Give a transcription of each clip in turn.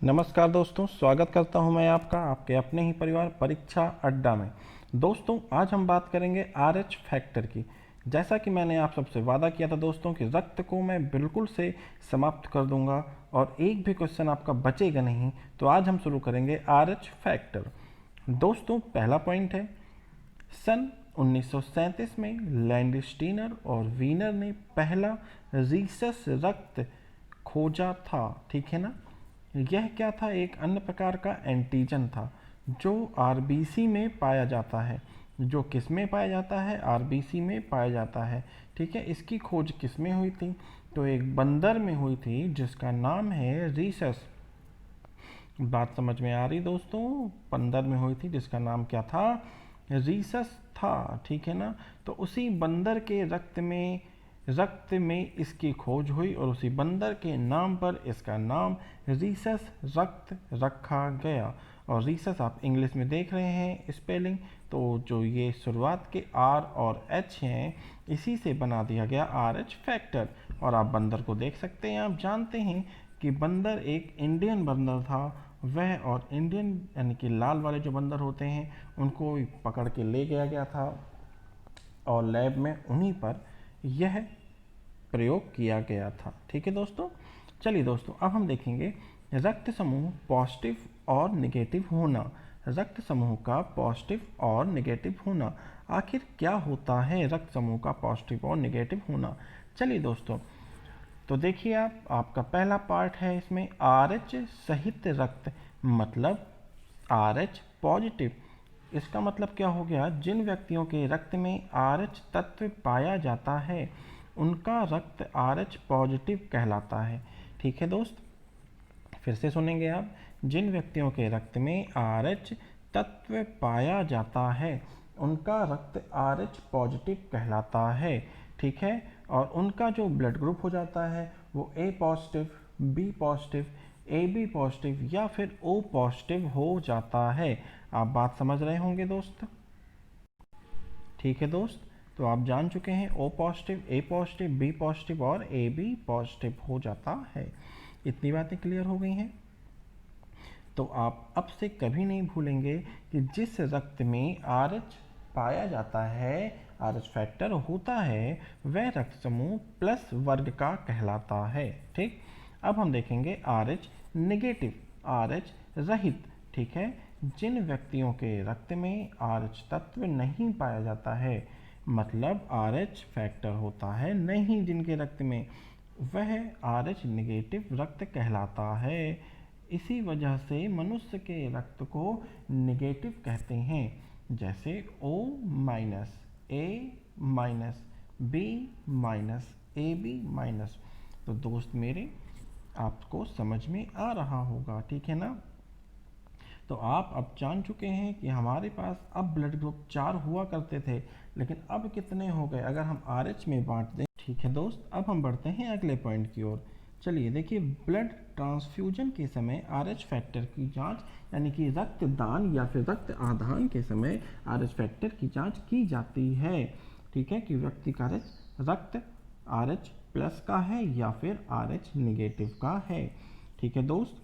नमस्कार दोस्तों, स्वागत करता हूं मैं आपका आपके अपने ही परिवार परीक्षा अड्डा में। दोस्तों, आज हम बात करेंगे आरएच फैक्टर की। जैसा कि मैंने आप सबसे वादा किया था दोस्तों कि रक्त को मैं बिल्कुल से समाप्त कर दूंगा और एक भी क्वेश्चन आपका बचेगा नहीं। तो आज हम शुरू करेंगे आरएच फैक्टर। दोस्तों, पहला पॉइंट है, सन 1937 में लैंडस्टीनर और वीनर ने पहला रीसस रक्त खोजा था। ठीक है ना। यह क्या था? एक अन्य प्रकार का एंटीजन था जो आरबीसी में पाया जाता है। जो किस में पाया जाता है? आरबीसी में पाया जाता है। ठीक है। इसकी खोज किस में हुई थी? तो एक बंदर में हुई थी जिसका नाम है रीसस। बात समझ में आ रही दोस्तों? बंदर में हुई थी जिसका नाम क्या था? रीसस था। ठीक है ना। तो उसी बंदर के रक्त में इसकी खोज हुई और उसी बंदर के नाम पर इसका नाम रीसस रक्त रखा गया। और रीसस आप इंग्लिश में देख रहे हैं स्पेलिंग, तो जो ये शुरुआत के आर और एच हैं इसी से बना दिया गया आर एच फैक्टर। और आप बंदर को देख सकते हैं, आप जानते हैं कि बंदर एक इंडियन बंदर था। वह और इंडियन यानी कि लाल वाले जो बंदर होते हैं उनको पकड़ के ले गया गया था और लैब में उन्हीं पर यह प्रयोग किया गया था। ठीक है दोस्तों। चलिए दोस्तों, अब हम देखेंगे रक्त समूह पॉजिटिव और नेगेटिव होना। रक्त समूह का पॉजिटिव और नेगेटिव होना, आखिर क्या होता है रक्त समूह का पॉजिटिव और नेगेटिव होना? चलिए दोस्तों, तो देखिए आपका पहला पार्ट है इसमें आर एच सहित रक्त, मतलब आर एच पॉजिटिव। इसका मतलब क्या हो गया? जिन व्यक्तियों के रक्त में आर एच तत्व पाया जाता है उनका रक्त आर एच पॉजिटिव कहलाता है। ठीक है दोस्त, फिर से सुनेंगे आप। जिन व्यक्तियों के रक्त में आर एच तत्व पाया जाता है उनका रक्त आर एच पॉजिटिव कहलाता है। ठीक है। और उनका जो ब्लड ग्रुप हो जाता है वो A positive, B positive, A B positive या फिर ओ पॉजिटिव हो जाता है। आप बात समझ रहे होंगे दोस्त। ठीक है दोस्त, तो आप जान चुके हैं ओ पॉजिटिव, ए पॉजिटिव, बी पॉजिटिव और ए बी पॉजिटिव हो जाता है। इतनी बातें क्लियर हो गई हैं। तो आप अब से कभी नहीं भूलेंगे कि जिस रक्त में आर एच पाया जाता है, आर एच फैक्टर होता है, वह रक्त समूह प्लस वर्ग का कहलाता है। ठीक। अब हम देखेंगे R H negative, R H रहित। ठीक है। जिन व्यक्तियों के रक्त में आर एच तत्व नहीं पाया जाता है, मतलब आर एच फैक्टर होता है नहीं जिनके रक्त में, वह आर एच निगेटिव रक्त कहलाता है। इसी वजह से मनुष्य के रक्त को निगेटिव कहते हैं। जैसे O minus, A minus, B minus, AB minus. तो दोस्त मेरे, आपको समझ में आ रहा होगा। ठीक है ना। तो आप अब जान चुके हैं कि हमारे पास अब ब्लड ग्रुप 4 हुआ करते थे, लेकिन अब कितने हो गए अगर हम आर एच में बांट दें। ठीक है दोस्त, अब हम बढ़ते हैं अगले पॉइंट की ओर। चलिए देखिए, ब्लड ट्रांसफ्यूजन के समय आर एच फैक्टर की जांच, यानी कि रक्तदान या फिर रक्त आदान के समय आर एच फैक्टर की जांच की जाती है। ठीक है, कि व्यक्ति का रक्त आर एच प्लस का है या फिर आर एच निगेटिव का है। ठीक है दोस्त,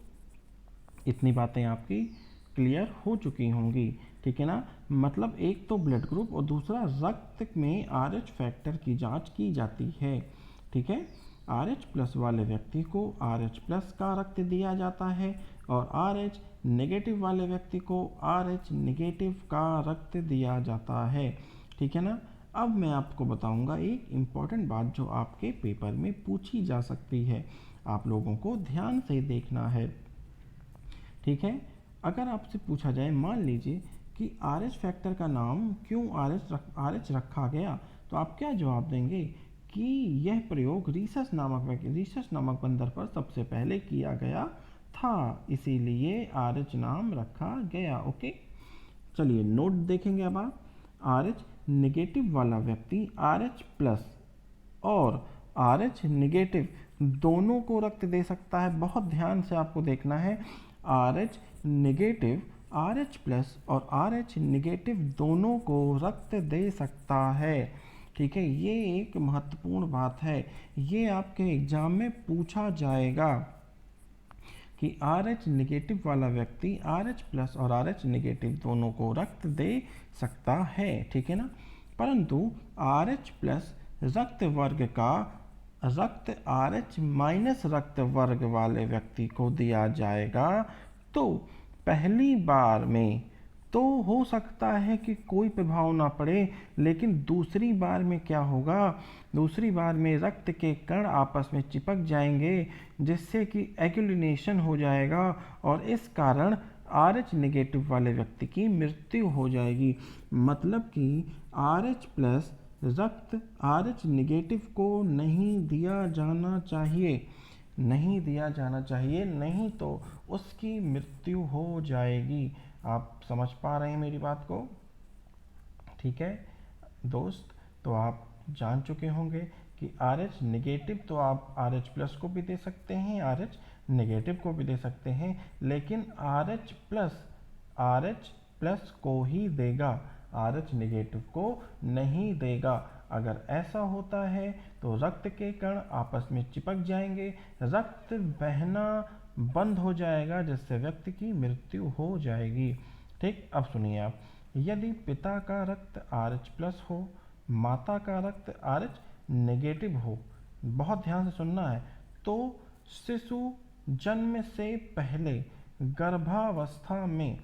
इतनी बातें आपकी क्लियर हो चुकी होंगी। ठीक है ना। मतलब एक तो ब्लड ग्रुप और दूसरा रक्त में आर एच फैक्टर की जांच की जाती है। ठीक है। आर एच प्लस वाले व्यक्ति को आर एच प्लस का रक्त दिया जाता है और आर एच नेगेटिव वाले व्यक्ति को आर एच नेगेटिव का रक्त दिया जाता है। ठीक है ना। अब मैं आपको बताऊंगा एक इम्पॉर्टेंट बात जो आपके पेपर में पूछी जा सकती है। आप लोगों को ध्यान से देखना है। ठीक है। अगर आपसे पूछा जाए, मान लीजिए कि आर एच फैक्टर का नाम क्यों आर एच रखा गया, तो आप क्या जवाब देंगे? कि यह प्रयोग रीसस नामक बंदर पर सबसे पहले किया गया था, इसीलिए आर एच नाम रखा गया। ओके। चलिए नोट देखेंगे अब आप। आर एच निगेटिव वाला व्यक्ति आर एच प्लस और आर एच निगेटिव दोनों को रक्त दे सकता है। बहुत ध्यान से आपको देखना है। R H negative R H plus और आर एच निगेटिव दोनों को रक्त दे सकता है। ठीक है, ये एक महत्वपूर्ण बात है, ये आपके एग्जाम में पूछा जाएगा। कि RH निगेटिव वाला व्यक्ति RH प्लस और RH निगेटिव दोनों को रक्त दे सकता है, ठीक है ना। परंतु RH प्लस रक्त वर्ग का रक्त RH माइनस रक्त वर्ग वाले व्यक्ति को दिया जाएगा तो पहली बार में तो हो सकता है कि कोई प्रभाव ना पड़े, लेकिन दूसरी बार में क्या होगा, दूसरी बार में रक्त के कण आपस में चिपक जाएंगे जिससे कि एग्लूटिनेशन हो जाएगा और इस कारण RH नेगेटिव वाले व्यक्ति की मृत्यु हो जाएगी। मतलब कि RH प्लस रक्त RH नेगेटिव को नहीं दिया जाना चाहिए, नहीं दिया जाना चाहिए, नहीं तो उसकी मृत्यु हो जाएगी। आप समझ पा रहे हैं मेरी बात को? ठीक है दोस्त, तो आप जान चुके होंगे कि RH नेगेटिव तो आप RH प्लस को भी दे सकते हैं, RH नेगेटिव को भी दे सकते हैं, लेकिन RH प्लस को ही देगा, RH नेगेटिव को नहीं देगा। अगर ऐसा होता है तो रक्त के कण आपस में चिपक जाएंगे, रक्त बहना बंद हो जाएगा जिससे व्यक्ति की मृत्यु हो जाएगी। ठीक, अब सुनिए आप, यदि पिता का रक्त RH प्लस हो, माता का रक्त RH नेगेटिव हो, बहुत ध्यान से सुनना है, तो शिशु जन्म से पहले, गर्भावस्था में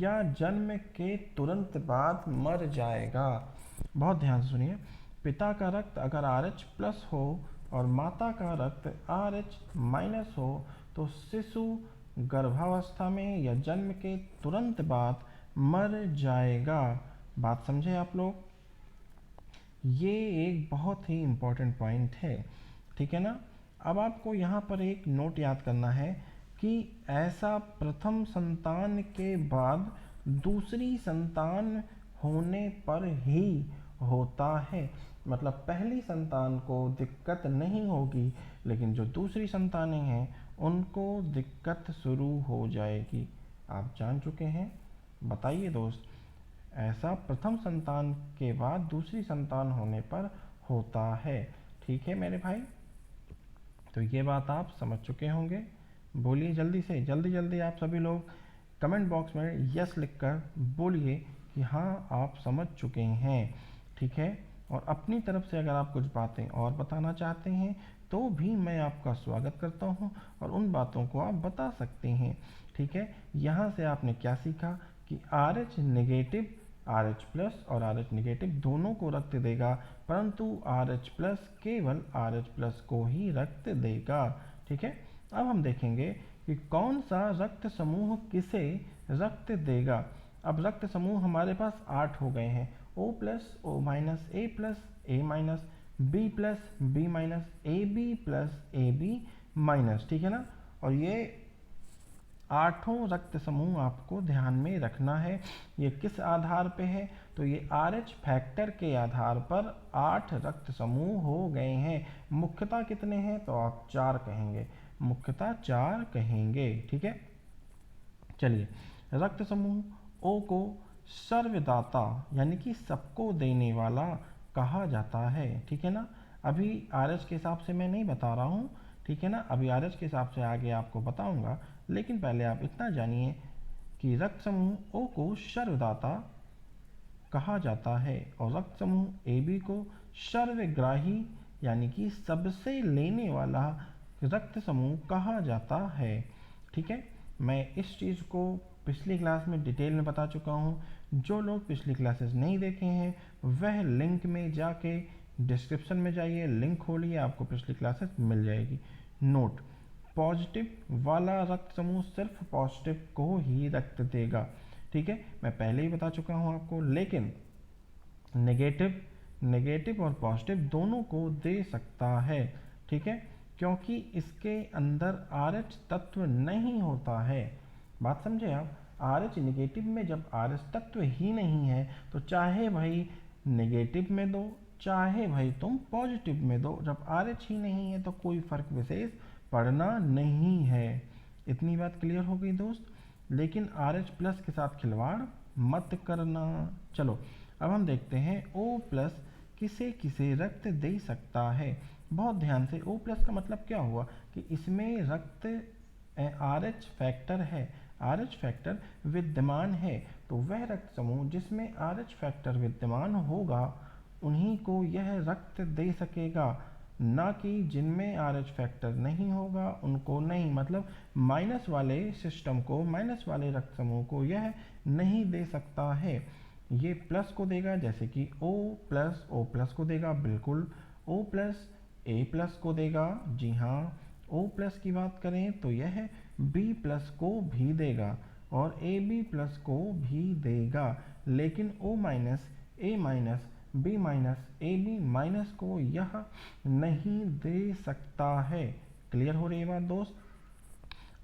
या जन्म के तुरंत बाद मर जाएगा। बहुत ध्यान से सुनिए, पिता का रक्त अगर RH प्लस हो और माता का रक्त RH माइनस हो तो शिशु गर्भावस्था में या जन्म के तुरंत बाद मर जाएगा। बात समझे आप लोग? ये एक बहुत ही इम्पोर्टेंट पॉइंट है, ठीक है ना। अब आपको यहाँ पर एक नोट याद करना है कि ऐसा प्रथम संतान के बाद दूसरी संतान होने पर ही होता है। मतलब पहली संतान को दिक्कत नहीं होगी, लेकिन जो दूसरी संतानें हैं उनको दिक्कत शुरू हो जाएगी। आप जान चुके हैं? बताइए दोस्त, ऐसा प्रथम संतान के बाद दूसरी संतान होने पर होता है, ठीक है मेरे भाई? तो ये बात आप समझ चुके होंगे। बोलिए जल्दी से, जल्दी जल्दी आप सभी लोग कमेंट बॉक्स में यस लिखकर बोलिए कि हाँ आप समझ चुके हैं, ठीक है। और अपनी तरफ से अगर आप कुछ बातें और बताना चाहते हैं तो भी मैं आपका स्वागत करता हूँ और उन बातों को आप बता सकते हैं, ठीक है। यहाँ से आपने क्या सीखा कि RH नेगेटिव, RH प्लस और RH नेगेटिव दोनों को रक्त देगा, परंतु RH प्लस केवल RH प्लस को ही रक्त देगा, ठीक है। अब हम देखेंगे कि कौन सा रक्त समूह किसे रक्त देगा। अब रक्त समूह हमारे पास 8 हो गए हैं, O plus, O minus, A plus, A minus, B plus, B minus, AB plus, AB minus, ठीक है ना। और ये 8 रक्त समूह आपको ध्यान में रखना है। ये किस आधार पे है? तो ये RH फैक्टर के आधार पर 8 रक्त समूह हो गए हैं। मुख्यतः कितने हैं? तो आप 4 कहेंगे, मुख्यतः 4 कहेंगे, ठीक है। चलिए, रक्त समूह O को सर्वदाता यानी कि सबको देने वाला कहा जाता है, ठीक है ना। अभी RH के हिसाब से मैं नहीं बता रहा हूँ, ठीक है ना। अभी RH के हिसाब से आगे आपको बताऊंगा, लेकिन पहले आप इतना जानिए कि रक्त समूह O को सर्वदाता कहा जाता है और रक्त समूह AB को सर्वग्राही यानी कि सबसे लेने वाला रक्त समूह कहा जाता है, ठीक है। मैं इस चीज़ को पिछली क्लास में डिटेल में बता चुका हूँ। जो लोग पिछली क्लासेस नहीं देखे हैं वह लिंक में जाके डिस्क्रिप्शन में जाइए, लिंक खोलिए, आपको पिछली क्लासेस मिल जाएगी। नोट, पॉजिटिव वाला रक्त समूह सिर्फ पॉजिटिव को ही रक्त देगा, ठीक है। मैं पहले ही बता चुका हूँ आपको, लेकिन नेगेटिव और पॉजिटिव दोनों को दे सकता है, ठीक है, क्योंकि इसके अंदर RH तत्व नहीं होता है। बात समझे आप? RH नेगेटिव में जब RH तत्व ही नहीं है तो चाहे भाई नेगेटिव में दो, चाहे भाई तुम पॉजिटिव में दो, जब RH ही नहीं है तो कोई फर्क विशेष पड़ना नहीं है। इतनी बात क्लियर हो गई दोस्त। लेकिन RH प्लस के साथ खिलवाड़ मत करना। चलो अब हम देखते हैं O प्लस किसे किसे रक्त दे सकता है। बहुत ध्यान से, O प्लस का मतलब क्या हुआ कि इसमें रक्त आर एच फैक्टर है, आर एच फैक्टर विद्यमान है, तो वह रक्त समूह जिसमें आर एच फैक्टर विद्यमान होगा उन्हीं को यह रक्त दे सकेगा, ना कि जिनमें आर एच फैक्टर नहीं होगा उनको नहीं। मतलब माइनस वाले सिस्टम को, माइनस वाले रक्त समूह को यह नहीं दे सकता है। ये प्लस को देगा, जैसे कि O प्लस को देगा, बिल्कुल O प्लस A प्लस को देगा, जी हाँ। O प्लस की बात करें तो यह B प्लस को भी देगा और AB प्लस को भी देगा, लेकिन O minus, A minus, B minus, AB minus को यह नहीं दे सकता है। क्लियर हो रही है बात दोस्त?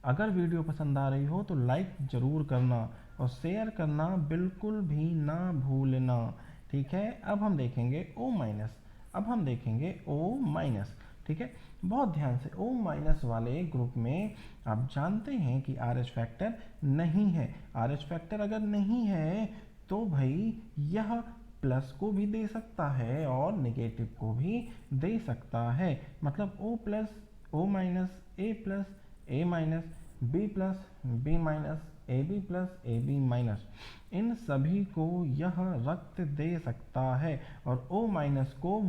अगर वीडियो पसंद आ रही हो तो लाइक ज़रूर करना और शेयर करना बिल्कुल भी ना भूलना, ठीक है। अब हम देखेंगे O माइनस, अब हम देखेंगे O माइनस, ठीक है। बहुत ध्यान से, O माइनस वाले ग्रुप में आप जानते हैं कि आर एच फैक्टर नहीं है। आर एच फैक्टर अगर नहीं है तो भाई यह प्लस को भी दे सकता है और नेगेटिव को भी दे सकता है। मतलब O plus, O minus, A plus, A minus, B plus, B minus, AB plus, AB minus, इन सभी को यह रक्त दे सकता है। और O माइनस को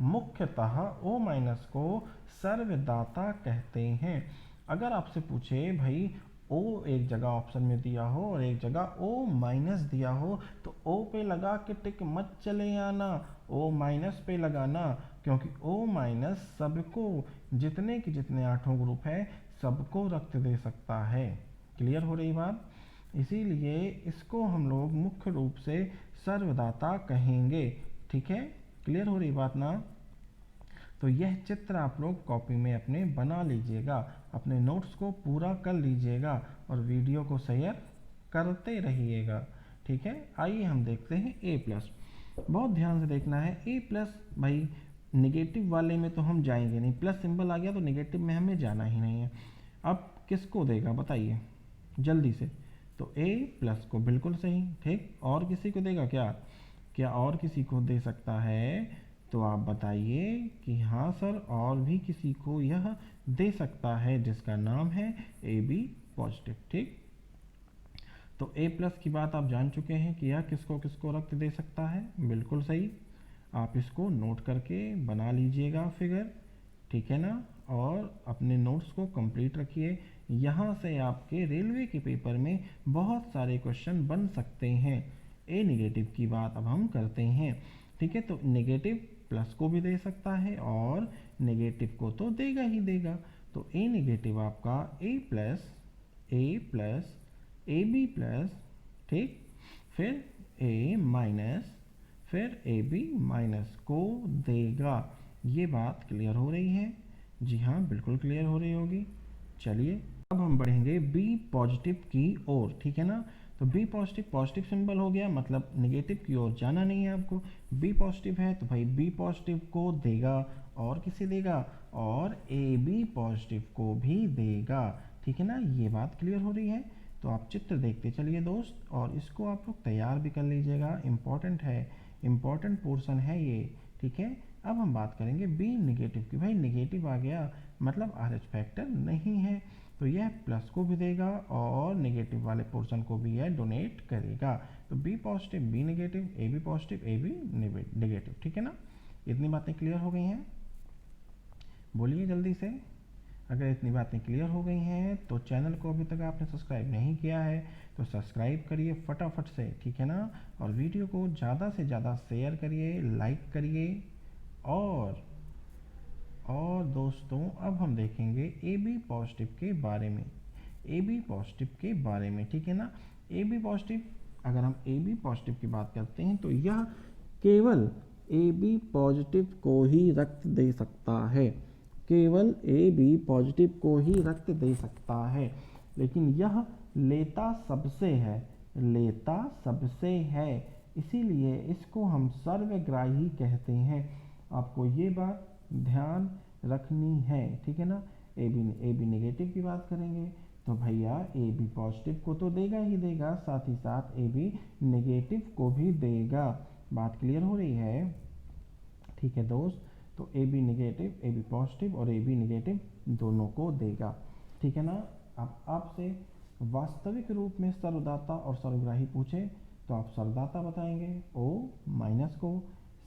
मुख्यतः O माइनस को सर्वदाता कहते हैं। अगर आपसे पूछे भाई O एक जगह ऑप्शन में दिया हो और एक जगह O माइनस दिया हो तो O पे लगा के टिक मत चले आना, O माइनस पे लगाना, क्योंकि O माइनस सबको, जितने के जितने 8 ग्रुप है सबको रक्त दे सकता है। क्लियर हो रही बात? इसीलिए इसको हम लोग मुख्य रूप से सर्वदाता कहेंगे, ठीक है। क्लियर हो रही बात ना? तो यह चित्र आप लोग कॉपी में अपने बना लीजिएगा, अपने नोट्स को पूरा कर लीजिएगा और वीडियो को शेयर करते रहिएगा, ठीक है। आइए हम देखते हैं A प्लस। बहुत ध्यान से देखना है। A प्लस भाई निगेटिव वाले में तो हम जाएंगे नहीं, प्लस सिंबल आ गया तो निगेटिव में हमें जाना ही नहीं है। अब किसको देगा बताइए जल्दी से? तो A प्लस को, बिल्कुल सही, ठीक। और किसी को देगा क्या? क्या और किसी को दे सकता है? तो आप बताइए कि हाँ सर, और भी किसी को यह दे सकता है जिसका नाम है AB पॉजिटिव, ठीक। तो A प्लस की बात आप जान चुके हैं कि यह किसको किसको रक्त दे सकता है, बिल्कुल सही। आप इसको नोट करके बना लीजिएगा फिगर, ठीक है ना, और अपने नोट्स को कंप्लीट रखिए। यहाँ से आपके रेलवे के पेपर में बहुत सारे क्वेश्चन बन सकते हैं। A नेगेटिव की बात अब हम करते हैं, ठीक है। तो नेगेटिव प्लस को भी दे सकता है और नेगेटिव को तो देगा ही देगा। तो A नेगेटिव आपका A प्लस AB प्लस, ठीक, फिर A माइनस, फिर AB माइनस को देगा। ये बात क्लियर हो रही है? जी हाँ, बिल्कुल क्लियर हो रही होगी। चलिए अब हम बढ़ेंगे B पॉजिटिव की ओर, ठीक है ना। तो B पॉजिटिव, पॉजिटिव सिंबल हो गया, मतलब नेगेटिव की ओर जाना नहीं है आपको। B पॉजिटिव है तो भाई B पॉजिटिव को देगा और किसे देगा? और AB पॉजिटिव को भी देगा, ठीक है ना। ये बात क्लियर हो रही है? तो आप चित्र देखते चलिए दोस्त, और इसको आप लोग तैयार भी कर लीजिएगा, इम्पॉर्टेंट है, इम्पॉर्टेंट पोर्शन है ये, ठीक है। अब हम बात करेंगे B निगेटिव की। भाई निगेटिव आ गया मतलब आर एच फैक्टर नहीं है, तो यह प्लस को भी देगा और नेगेटिव वाले पोर्शन को भी यह डोनेट करेगा। तो B positive, B negative, AB positive, AB negative, ठीक है ना। इतनी बातें क्लियर हो गई हैं? बोलिए जल्दी से। अगर इतनी बातें क्लियर हो गई हैं तो चैनल को अभी तक आपने सब्सक्राइब नहीं किया है तो सब्सक्राइब करिए फटाफट से, ठीक है ना। और वीडियो को ज़्यादा से ज़्यादा शेयर करिए, लाइक करिए। और दोस्तों अब हम देखेंगे AB पॉजिटिव के बारे में, AB पॉजिटिव के बारे में, ठीक है ना। AB पॉजिटिव, अगर हम AB पॉजिटिव की बात करते हैं तो यह केवल AB पॉजिटिव को ही रक्त दे सकता है, केवल AB पॉजिटिव को ही रक्त दे सकता है, लेकिन यह लेता सबसे है, लेता सबसे है, इसीलिए इसको हम सर्वग्राही कहते हैं। आपको ये बात ध्यान रखनी है, ठीक है ना। AB नेगेटिव की बात करेंगे तो भैया AB पॉजिटिव को तो देगा ही देगा, साथ ही साथ AB नेगेटिव को भी देगा। बात क्लियर हो रही है? ठीक है दोस्त। तो AB नेगेटिव, AB पॉजिटिव और AB नेगेटिव दोनों को देगा। ठीक है ना। अब आपसे वास्तविक रूप में सर्वदाता और सर्वग्राही पूछे तो आप सर्वदाता बताएंगे O माइनस को,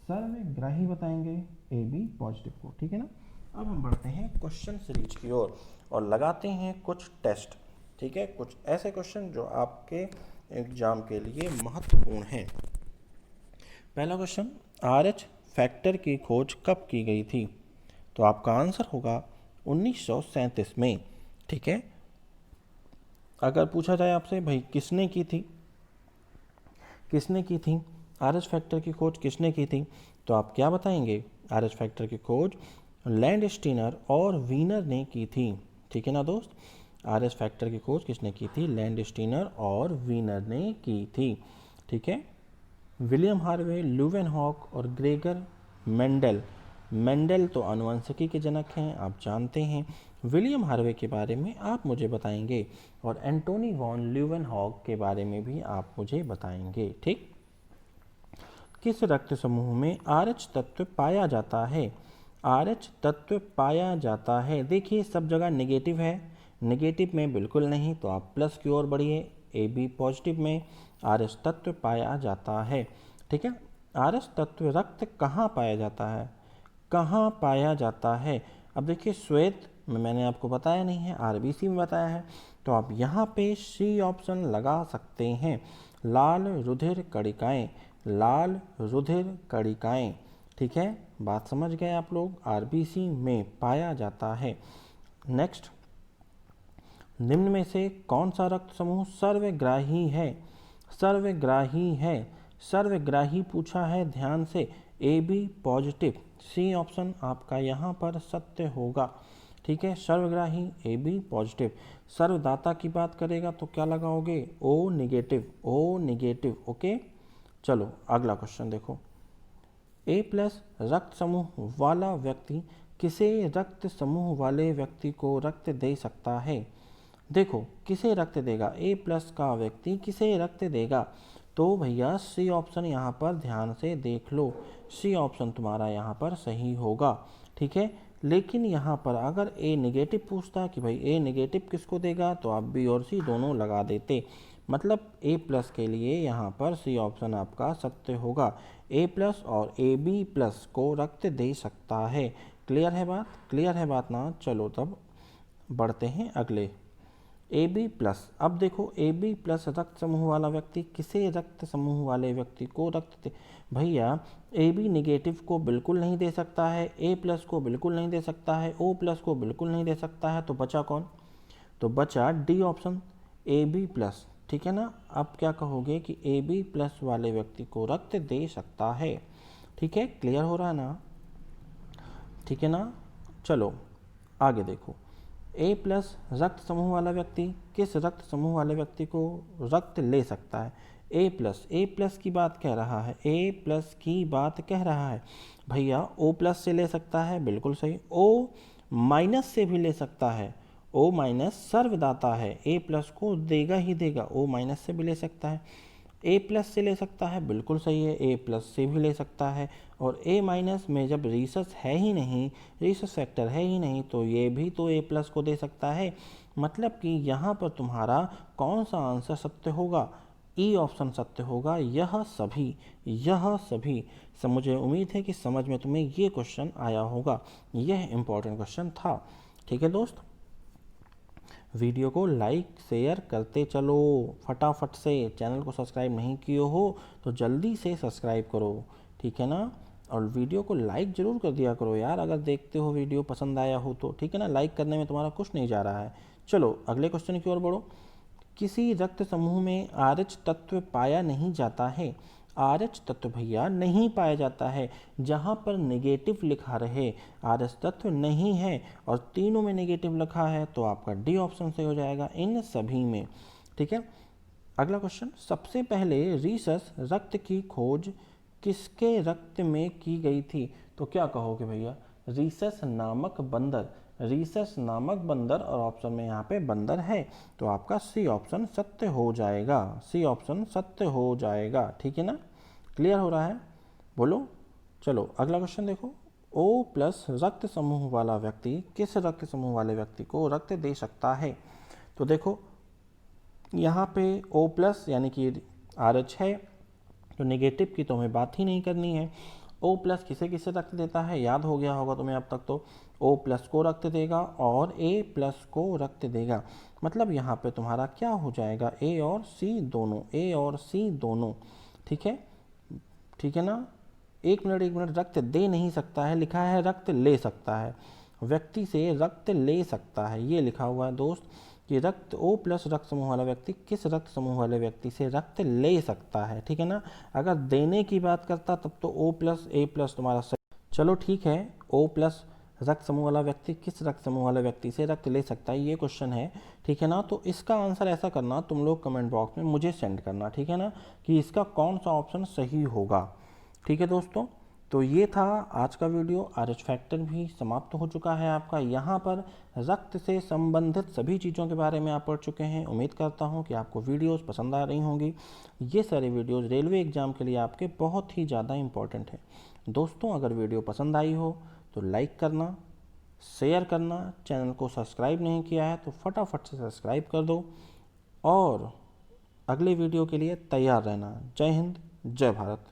सर्वग्राही बताएंगे AB पॉजिटिव को। ठीक है ना। अब हम बढ़ते हैं क्वेश्चन सीरीज की ओर और लगाते हैं कुछ टेस्ट। ठीक है, कुछ ऐसे क्वेश्चन जो आपके एग्जाम के लिए महत्वपूर्ण हैं। पहला क्वेश्चन, RH फैक्टर की खोज कब की गई थी? तो आपका आंसर होगा 1937 में। ठीक है। अगर पूछा जाए आपसे भाई किसने की थी, किसने की थी RH फैक्टर की खोज, किसने की थी, तो आप क्या बताएंगे? RH फैक्टर की खोज लैंडस्टीनर और वीनर ने की थी। ठीक है ना दोस्त। RH फैक्टर की खोज किसने की थी? लैंडस्टीनर और वीनर ने की थी। ठीक है। विलियम हार्वे, लुवेनहॉक और ग्रेगर मेंडल। मेंडल तो आनुवंशिकी के जनक हैं, आप जानते हैं। विलियम हार्वे के बारे में आप मुझे बताएंगे और एंटोनी वॉन ल्यूवेनहॉक के बारे में भी आप मुझे बताएंगे। ठीक। किस रक्त समूह में RH तत्व पाया जाता है? RH तत्व पाया जाता है, देखिए सब जगह नेगेटिव है, नेगेटिव में बिल्कुल नहीं, तो आप प्लस की ओर बढ़िए। AB पॉजिटिव में RH तत्व पाया जाता है। ठीक है। RH तत्व रक्त कहाँ पाया जाता है? कहाँ पाया जाता है? अब देखिए श्वेत में मैंने आपको बताया नहीं है, RBC में बताया है, तो आप यहाँ पे C ऑप्शन लगा सकते हैं। लाल रुधिर कणिकाएं, लाल रुधिर कणिकाएं। ठीक है, बात समझ गए आप लोग। RBC में पाया जाता है। नेक्स्ट, निम्न में से कौन सा रक्त समूह सर्वग्राही है? सर्वग्राही है, सर्वग्राही पूछा है, ध्यान से। AB पॉजिटिव, C ऑप्शन आपका यहाँ पर सत्य होगा। ठीक है, सर्वग्राही AB पॉजिटिव। सर्वदाता की बात करेगा तो क्या लगाओगे? O negative, O negative. Okay, चलो अगला क्वेश्चन देखो। A प्लस रक्त समूह वाला व्यक्ति किसे रक्त समूह वाले व्यक्ति को रक्त दे सकता है? देखो किसे रक्त देगा? A प्लस का व्यक्ति किसे रक्त देगा? तो भैया C ऑप्शन यहाँ पर ध्यान से देख लो, C ऑप्शन तुम्हारा यहाँ पर सही होगा। ठीक है, लेकिन यहाँ पर अगर A नेगेटिव पूछता कि भाई A नेगेटिव किसको देगा, तो आप B और C दोनों लगा देते। मतलब A प्लस के लिए यहाँ पर C ऑप्शन आपका सत्य होगा। A प्लस और AB प्लस को रक्त दे सकता है। क्लियर है बात? क्लियर है बात ना? चलो तब बढ़ते हैं अगले। AB प्लस, अब देखो AB प्लस रक्त समूह वाला व्यक्ति किसे रक्त समूह वाले व्यक्ति को रक्त दे? भैया AB नेगेटिव को बिल्कुल नहीं दे सकता है, A प्लस को बिल्कुल नहीं दे सकता है, O प्लस को बिल्कुल नहीं दे सकता है, तो बचा कौन? तो बचा D ऑप्शन, AB प्लस। ठीक है ना। अब क्या कहोगे कि AB प्लस वाले व्यक्ति को रक्त दे सकता है। ठीक है, क्लियर हो रहा है ना? ठीक है ना। चलो आगे देखो। A प्लस रक्त समूह वाला व्यक्ति किस रक्त समूह वाले व्यक्ति को रक्त ले सकता है? A प्लस, A प्लस की बात कह रहा है, A प्लस की बात कह रहा है। भैया O प्लस से ले सकता है, बिल्कुल सही। O माइनस से भी ले सकता है, O माइनस सर्वदाता है, A प्लस को देगा ही देगा, O माइनस से भी ले सकता है। A प्लस से ले सकता है, बिल्कुल सही है, A प्लस से भी ले सकता है। और A माइनस में जब रीसस है ही नहीं, रीसस फैक्टर है ही नहीं, तो ये भी तो A प्लस को दे सकता है। मतलब कि यहाँ पर तुम्हारा कौन सा आंसर सत्य होगा? E ऑप्शन सत्य होगा। यह सभी, यह सभी सब, मुझे उम्मीद है कि समझ में तुम्हें ये क्वेश्चन आया होगा। यह इंपॉर्टेंट क्वेश्चन था। ठीक है दोस्त, वीडियो को लाइक शेयर करते चलो फटाफट से। चैनल को सब्सक्राइब नहीं किए हो तो जल्दी से सब्सक्राइब करो। ठीक है ना। और वीडियो को लाइक ज़रूर कर दिया करो यार, अगर देखते हो वीडियो पसंद आया हो तो। ठीक है ना, लाइक करने में तुम्हारा कुछ नहीं जा रहा है। चलो अगले क्वेश्चन की ओर बढ़ो। किसी रक्त समूह में RH तत्व पाया नहीं जाता है। RH तत्व भैया नहीं पाया जाता है, जहाँ पर नेगेटिव लिखा रहे RH तत्व नहीं है और तीनों में नेगेटिव लिखा है, तो आपका D ऑप्शन से हो जाएगा इन सभी में। ठीक है। अगला क्वेश्चन, सबसे पहले रीसस रक्त की खोज किसके रक्त में की गई थी? तो क्या कहोगे भैया? रीसस नामक बंदर, रीसस नामक बंदर, और ऑप्शन में यहाँ पे बंदर है, तो आपका C ऑप्शन सत्य हो जाएगा, C ऑप्शन सत्य हो जाएगा। ठीक है ना, क्लियर हो रहा है? बोलो। चलो अगला क्वेश्चन देखो। O प्लस रक्त समूह वाला व्यक्ति किस रक्त समूह वाले व्यक्ति को रक्त दे सकता है। तो देखो यहाँ पे O प्लस यानी कि RH है, तो नेगेटिव की तो हमें बात ही नहीं करनी है। O प्लस किसे किसे रक्त देता है, याद हो गया होगा तुम्हें अब तक, तो O प्लस को रक्त देगा और A प्लस को रक्त देगा। मतलब यहाँ पे तुम्हारा क्या हो जाएगा, A और C दोनों, A और C दोनों। ठीक है, ठीक है ना। एक मिनट, रक्त दे नहीं सकता है, लिखा है रक्त ले सकता है, व्यक्ति से रक्त ले सकता है, ये लिखा हुआ है दोस्त कि रक्त O प्लस रक्त समूह वाला व्यक्ति किस रक्त समूह वाले व्यक्ति से रक्त ले सकता है। ठीक है ना। अगर देने की बात करता तब तो O प्लस A प्लस तुम्हारा सही। चलो ठीक है, O प्लस रक्त समूह वाला व्यक्ति किस रक्त समूह वाले व्यक्ति से रक्त ले सकता है, ये क्वेश्चन है। ठीक है ना। तो इसका आंसर ऐसा करना, तुम लोग कमेंट बॉक्स में मुझे सेंड करना, ठीक है ना, कि इसका कौन सा ऑप्शन सही होगा। ठीक है दोस्तों, तो ये था आज का वीडियो। RH फैक्टर भी समाप्त हो चुका है आपका। यहाँ पर रक्त से संबंधित सभी चीज़ों के बारे में आप पढ़ चुके हैं। उम्मीद करता हूँ कि आपको वीडियोस पसंद आ रही होंगी। ये सारे वीडियोस रेलवे एग्ज़ाम के लिए आपके बहुत ही ज़्यादा इम्पोर्टेंट है। दोस्तों अगर वीडियो पसंद आई हो तो लाइक करना, शेयर करना, चैनल को सब्सक्राइब नहीं किया है तो फटाफट से सब्सक्राइब कर दो और अगले वीडियो के लिए तैयार रहना। जय हिंद, जय भारत।